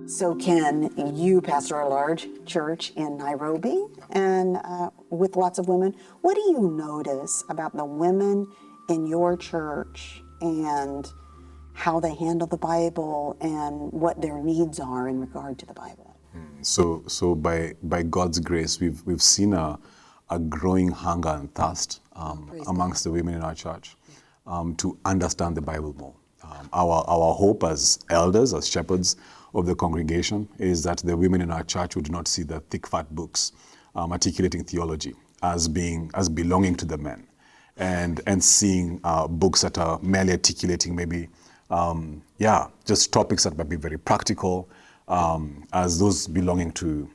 So Ken, you pastor a large church in Nairobi and with lots of women. What do you notice about the women in your church and how they handle the Bible and what their needs are in regard to the Bible? So by God's grace, we've seen a growing hunger and thirst amongst the women in our church to understand the Bible more. Our hope as elders, as shepherds of the congregation, is that the women in our church would not see the thick, fat books articulating theology as belonging to the men, and seeing books that are merely articulating maybe, just topics that might be very practical, as those belonging to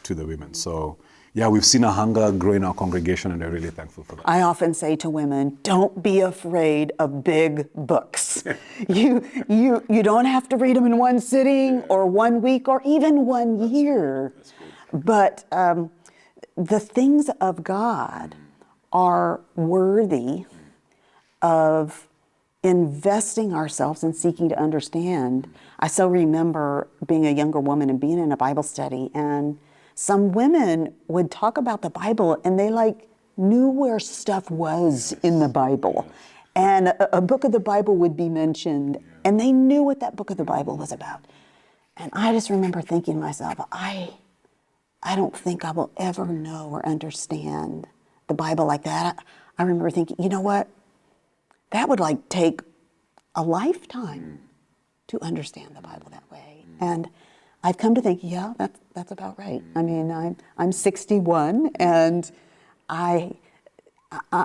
the women. So, we've seen a hunger grow in our congregation, and we're really thankful for that. I often say to women, don't be afraid of big books. You don't have to read them in one sitting or 1 week or even 1 year. But the things of God are worthy of investing ourselves and seeking to understand. I so remember being a younger woman and being in a Bible study, and some women would talk about the Bible and they knew where stuff was in the Bible. And a book of the Bible would be mentioned and they knew what that book of the Bible was about. And I just remember thinking to myself, I don't think I will ever know or understand the Bible like that. I remember thinking, you know what? That would take a lifetime to understand the Bible that way. And I've come to think, that's about right. I mean, I'm 61 and I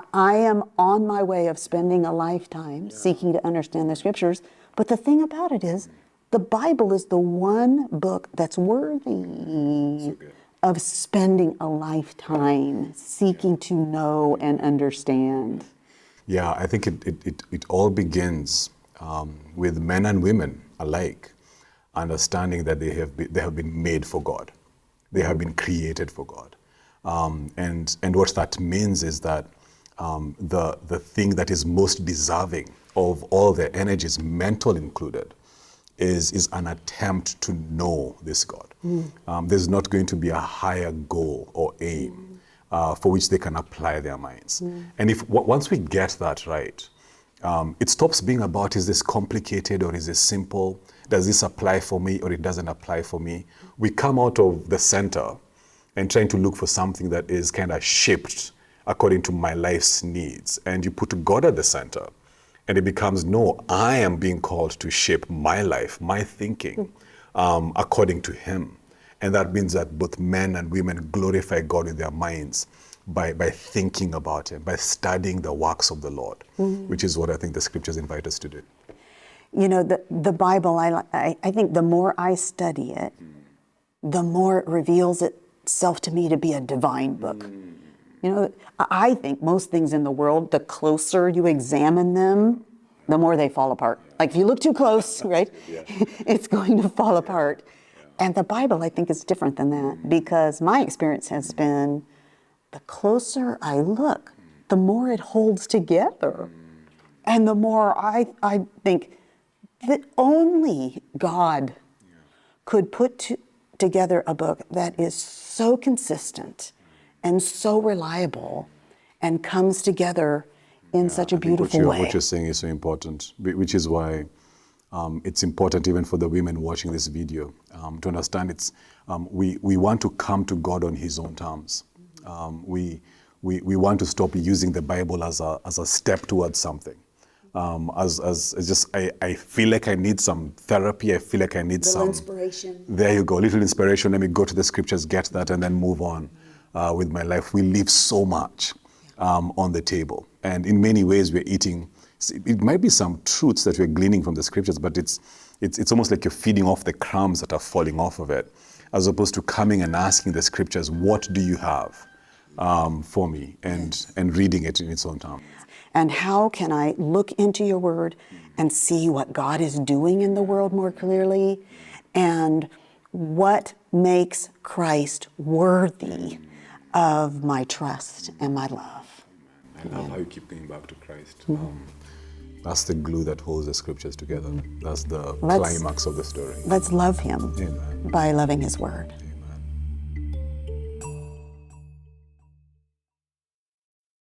am on my way of spending a lifetime seeking to understand the scriptures. But the thing about it is, the Bible is the one book that's worthy of spending a lifetime seeking to know and understand. Yeah, I think it all begins with men and women alike understanding that they have been made for God. They have been created for God. And what that means is that the thing that is most deserving of all their energies, mental included, is an attempt to know this God. There's not going to be a higher goal or aim for which they can apply their minds. And once we get that right, it stops being about, is this complicated or is this simple? Does this apply for me or it doesn't apply for me? We come out of the center and trying to look for something that is kind of shaped according to my life's needs. And you put God at the center and it becomes, no, I am being called to shape my life, my thinking, according to Him. And that means that both men and women glorify God in their minds by thinking about Him, by studying the works of the Lord, which is what I think the scriptures invite us to do. You know, the Bible, I think the more I study it, the more it reveals itself to me to be a divine book. You know, I think most things in the world, the closer you examine them, the more they fall apart. Like if you look too close, right, it's going to fall apart. And the Bible, I think, is different than that, because my experience has been the closer I look, the more it holds together. And the more I think that only God could put together a book that is so consistent and so reliable and comes together in such a beautiful way. What you're saying is so important, which is why it's important even for the women watching this video to understand we want to come to God on His own terms. We want to stop using the Bible as a step towards something. I feel like I need some therapy. I feel like I need some inspiration. There you go, little inspiration. Let me go to the scriptures, get that, and then move on with my life. We leave so much on the table, and in many ways we're eating. It might be some truths that we're gleaning from the scriptures, but it's almost like you're feeding off the crumbs that are falling off of it, as opposed to coming and asking the scriptures, what do you have for me, and reading it in its own time. And how can I look into your word and see what God is doing in the world more clearly, and what makes Christ worthy of my trust and my love? I love how you keep going back to Christ. That's the glue that holds the scriptures together. That's the Let's- climax of the story. Let's love him Amen. by loving his word.